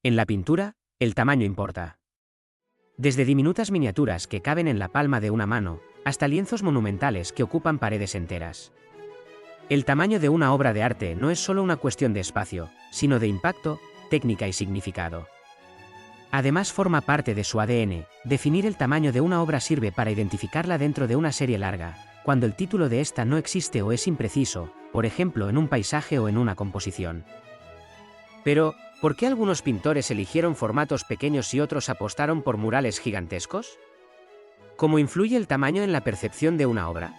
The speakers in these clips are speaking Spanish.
En la pintura, el tamaño importa. Desde diminutas miniaturas que caben en la palma de una mano, hasta lienzos monumentales que ocupan paredes enteras. El tamaño de una obra de arte no es solo una cuestión de espacio, sino de impacto, técnica y significado. Además forma parte de su ADN, definir el tamaño de una obra sirve para identificarla dentro de una serie larga, cuando el título de esta no existe o es impreciso, por ejemplo en un paisaje o en una composición. Pero, ¿por qué algunos pintores eligieron formatos pequeños y otros apostaron por murales gigantescos? ¿Cómo influye el tamaño en la percepción de una obra?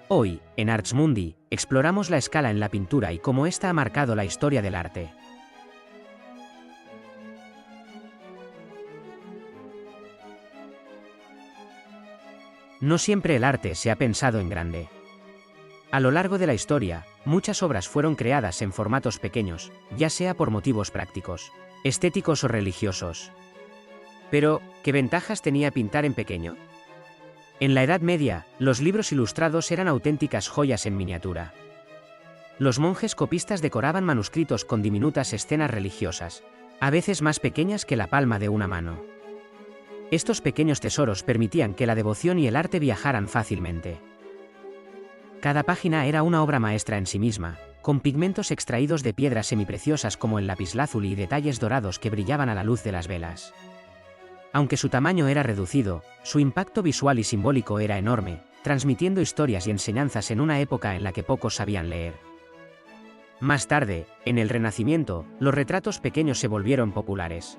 Hoy, en Arts Mundi, exploramos la escala en la pintura y cómo ésta ha marcado la historia del arte. No siempre el arte se ha pensado en grande. A lo largo de la historia, muchas obras fueron creadas en formatos pequeños, ya sea por motivos prácticos, estéticos o religiosos. Pero, ¿qué ventajas tenía pintar en pequeño? En la Edad Media, los libros ilustrados eran auténticas joyas en miniatura. Los monjes copistas decoraban manuscritos con diminutas escenas religiosas, a veces más pequeñas que la palma de una mano. Estos pequeños tesoros permitían que la devoción y el arte viajaran fácilmente. Cada página era una obra maestra en sí misma, con pigmentos extraídos de piedras semipreciosas como el lapislázuli y detalles dorados que brillaban a la luz de las velas. Aunque su tamaño era reducido, su impacto visual y simbólico era enorme, transmitiendo historias y enseñanzas en una época en la que pocos sabían leer. Más tarde, en el Renacimiento, los retratos pequeños se volvieron populares.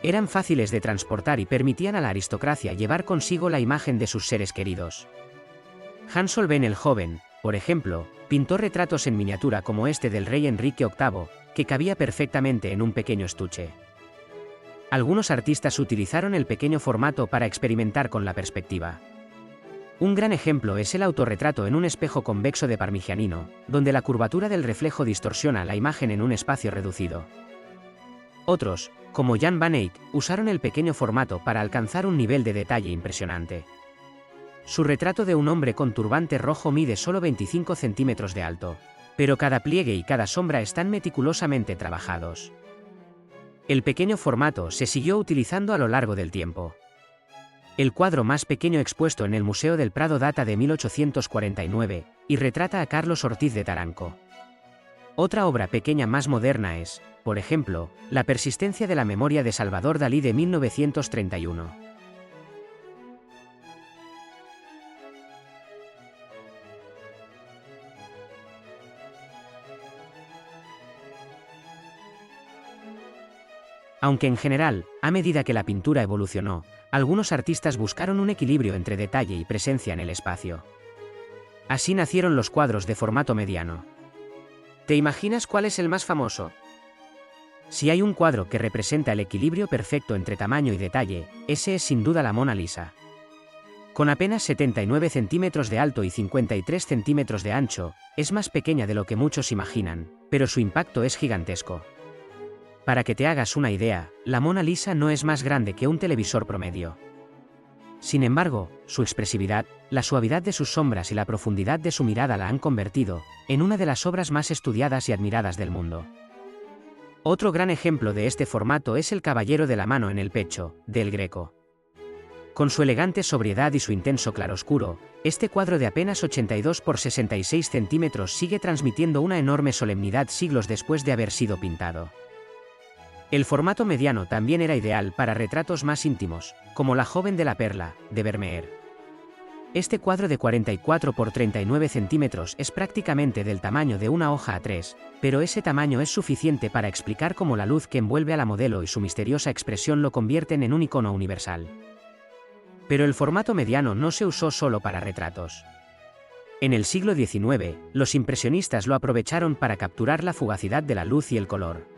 Eran fáciles de transportar y permitían a la aristocracia llevar consigo la imagen de sus seres queridos. Hans Holbein el Joven, por ejemplo, pintó retratos en miniatura como este del rey Enrique VIII, que cabía perfectamente en un pequeño estuche. Algunos artistas utilizaron el pequeño formato para experimentar con la perspectiva. Un gran ejemplo es el autorretrato en un espejo convexo de Parmigianino, donde la curvatura del reflejo distorsiona la imagen en un espacio reducido. Otros, como Jan van Eyck, usaron el pequeño formato para alcanzar un nivel de detalle impresionante. Su retrato de un hombre con turbante rojo mide solo 25 centímetros de alto, pero cada pliegue y cada sombra están meticulosamente trabajados. El pequeño formato se siguió utilizando a lo largo del tiempo. El cuadro más pequeño expuesto en el Museo del Prado data de 1849, y retrata a Carlos Ortiz de Taranco. Otra obra pequeña más moderna es, por ejemplo, La persistencia de la memoria de Salvador Dalí de 1931. Aunque en general, a medida que la pintura evolucionó, algunos artistas buscaron un equilibrio entre detalle y presencia en el espacio. Así nacieron los cuadros de formato mediano. ¿Te imaginas cuál es el más famoso? Si hay un cuadro que representa el equilibrio perfecto entre tamaño y detalle, ese es sin duda la Mona Lisa. Con apenas 79 centímetros de alto y 53 centímetros de ancho, es más pequeña de lo que muchos imaginan, pero su impacto es gigantesco. Para que te hagas una idea, la Mona Lisa no es más grande que un televisor promedio. Sin embargo, su expresividad, la suavidad de sus sombras y la profundidad de su mirada la han convertido en una de las obras más estudiadas y admiradas del mundo. Otro gran ejemplo de este formato es El Caballero de la mano en el pecho, de El Greco. Con su elegante sobriedad y su intenso claroscuro, este cuadro de apenas 82 por 66 centímetros sigue transmitiendo una enorme solemnidad siglos después de haber sido pintado. El formato mediano también era ideal para retratos más íntimos, como La joven de la perla, de Vermeer. Este cuadro de 44 por 39 centímetros es prácticamente del tamaño de una hoja A3, pero ese tamaño es suficiente para explicar cómo la luz que envuelve a la modelo y su misteriosa expresión lo convierten en un icono universal. Pero el formato mediano no se usó solo para retratos. En el siglo XIX, los impresionistas lo aprovecharon para capturar la fugacidad de la luz y el color.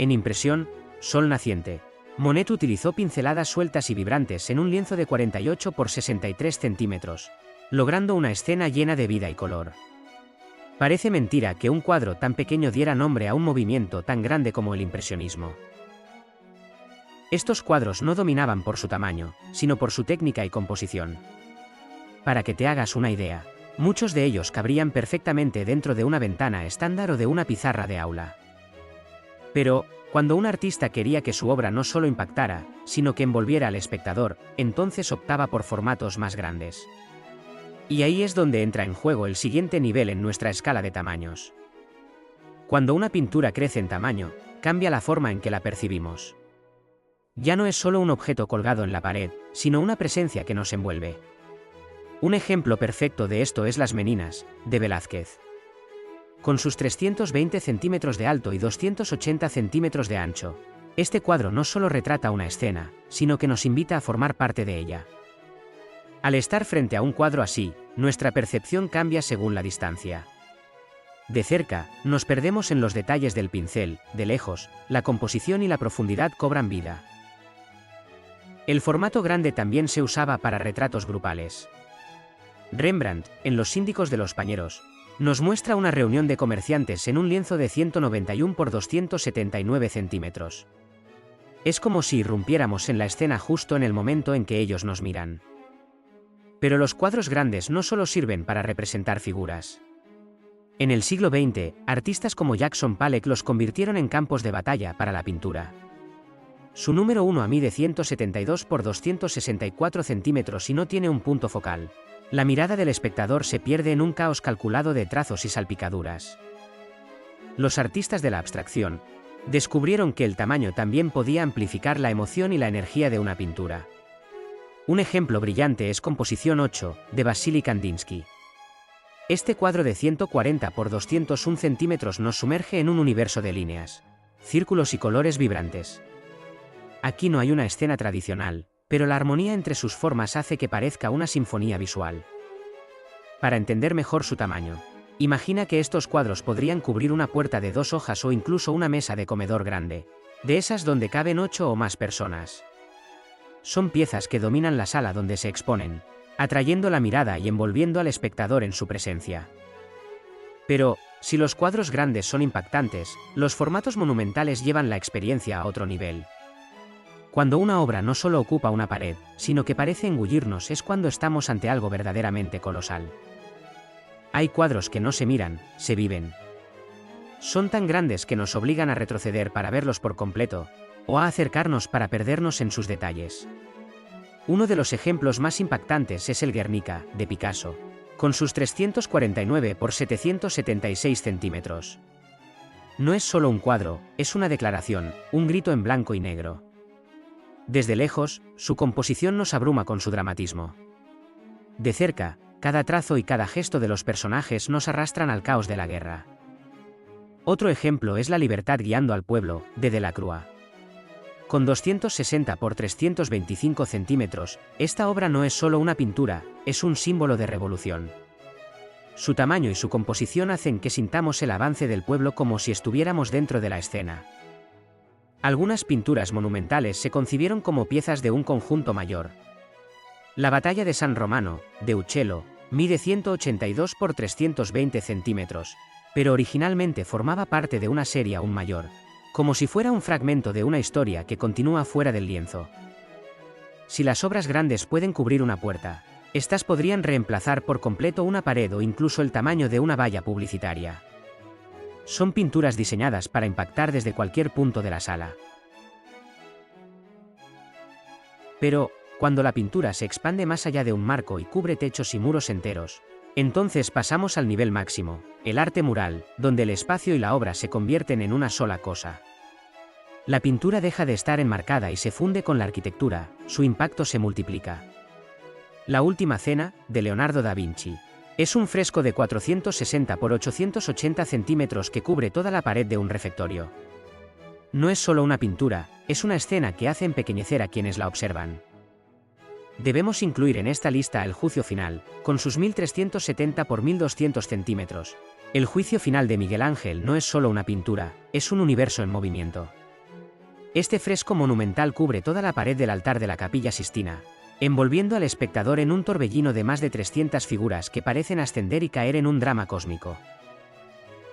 En impresión, Sol naciente, Monet utilizó pinceladas sueltas y vibrantes en un lienzo de 48 por 63 centímetros, logrando una escena llena de vida y color. Parece mentira que un cuadro tan pequeño diera nombre a un movimiento tan grande como el impresionismo. Estos cuadros no dominaban por su tamaño, sino por su técnica y composición. Para que te hagas una idea, muchos de ellos cabrían perfectamente dentro de una ventana estándar o de una pizarra de aula. Pero, Cuando un artista quería que su obra no solo impactara, sino que envolviera al espectador, entonces optaba por formatos más grandes. Y ahí es donde entra en juego el siguiente nivel en nuestra escala de tamaños. Cuando una pintura crece en tamaño, cambia la forma en que la percibimos. Ya no es solo un objeto colgado en la pared, sino una presencia que nos envuelve. Un ejemplo perfecto de esto es Las Meninas, de Velázquez. Con sus 320 centímetros de alto y 280 centímetros de ancho, este cuadro no solo retrata una escena, sino que nos invita a formar parte de ella. Al estar frente a un cuadro así, nuestra percepción cambia según la distancia. De cerca, nos perdemos en los detalles del pincel; de lejos, la composición y la profundidad cobran vida. El formato grande también se usaba para retratos grupales. Rembrandt, en Los Síndicos de los Pañeros, nos muestra una reunión de comerciantes en un lienzo de 191 por 279 centímetros. Es como si irrumpiéramos en la escena justo en el momento en que ellos nos miran. Pero los cuadros grandes no solo sirven para representar figuras. En el siglo XX, artistas como Jackson Pollock los convirtieron en campos de batalla para la pintura. Su número 1 mide 172 por 264 centímetros y no tiene un punto focal. La mirada del espectador se pierde en un caos calculado de trazos y salpicaduras. Los artistas de la abstracción descubrieron que el tamaño también podía amplificar la emoción y la energía de una pintura. Un ejemplo brillante es Composición 8, de Vasily Kandinsky. Este cuadro de 140 por 201 centímetros nos sumerge en un universo de líneas, círculos y colores vibrantes. Aquí no hay una escena tradicional, pero la armonía entre sus formas hace que parezca una sinfonía visual. Para entender mejor su tamaño, imagina que estos cuadros podrían cubrir una puerta de 2 hojas o incluso una mesa de comedor grande, de esas donde caben 8 o más personas. Son piezas que dominan la sala donde se exponen, atrayendo la mirada y envolviendo al espectador en su presencia. Pero, si los cuadros grandes son impactantes, los formatos monumentales llevan la experiencia a otro nivel. Cuando una obra no solo ocupa una pared, sino que parece engullirnos, es cuando estamos ante algo verdaderamente colosal. Hay cuadros que no se miran, se viven. Son tan grandes que nos obligan a retroceder para verlos por completo, o a acercarnos para perdernos en sus detalles. Uno de los ejemplos más impactantes es el Guernica, de Picasso, con sus 349 por 776 centímetros. No es solo un cuadro, es una declaración, un grito en blanco y negro. Desde lejos, su composición nos abruma con su dramatismo. De cerca, cada trazo y cada gesto de los personajes nos arrastran al caos de la guerra. Otro ejemplo es La Libertad guiando al pueblo, de Delacroix. Con 260 por 325 centímetros, esta obra no es solo una pintura, es un símbolo de revolución. Su tamaño y su composición hacen que sintamos el avance del pueblo como si estuviéramos dentro de la escena. Algunas pinturas monumentales se concibieron como piezas de un conjunto mayor. La Batalla de San Romano, de Uccello, mide 182 por 320 centímetros, pero originalmente formaba parte de una serie aún mayor, como si fuera un fragmento de una historia que continúa fuera del lienzo. Si las obras grandes pueden cubrir una puerta, estas podrían reemplazar por completo una pared o incluso el tamaño de una valla publicitaria. Son pinturas diseñadas para impactar desde cualquier punto de la sala. Pero, cuando la pintura se expande más allá de un marco y cubre techos y muros enteros, entonces pasamos al nivel máximo, el arte mural, donde el espacio y la obra se convierten en una sola cosa. La pintura deja de estar enmarcada y se funde con la arquitectura, su impacto se multiplica. La Última Cena, de Leonardo da Vinci, es un fresco de 460 por 880 centímetros que cubre toda la pared de un refectorio. No es solo una pintura, es una escena que hace empequeñecer a quienes la observan. Debemos incluir en esta lista El Juicio Final, con sus 1370 por 1200 centímetros. El Juicio Final de Miguel Ángel no es solo una pintura, es un universo en movimiento. Este fresco monumental cubre toda la pared del altar de la Capilla Sistina, envolviendo al espectador en un torbellino de más de 300 figuras que parecen ascender y caer en un drama cósmico.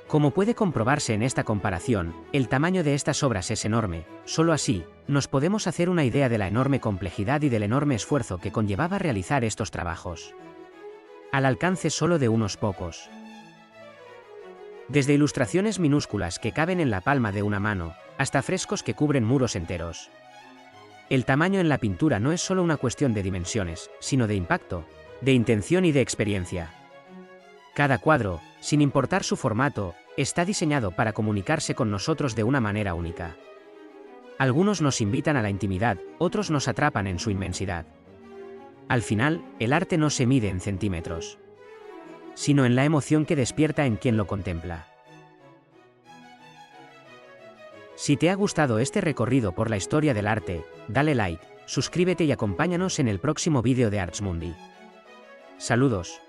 Como puede comprobarse en esta comparación, el tamaño de estas obras es enorme, solo así, nos podemos hacer una idea de la enorme complejidad y del enorme esfuerzo que conllevaba realizar estos trabajos. Al alcance solo de unos pocos. Desde ilustraciones minúsculas que caben en la palma de una mano, hasta frescos que cubren muros enteros. El tamaño en la pintura no es solo una cuestión de dimensiones, sino de impacto, de intención y de experiencia. Cada cuadro, sin importar su formato, está diseñado para comunicarse con nosotros de una manera única. Algunos nos invitan a la intimidad, otros nos atrapan en su inmensidad. Al final, el arte no se mide en centímetros, sino en la emoción que despierta en quien lo contempla. Si te ha gustado este recorrido por la historia del arte, dale like, suscríbete y acompáñanos en el próximo vídeo de Arts Mundi. Saludos.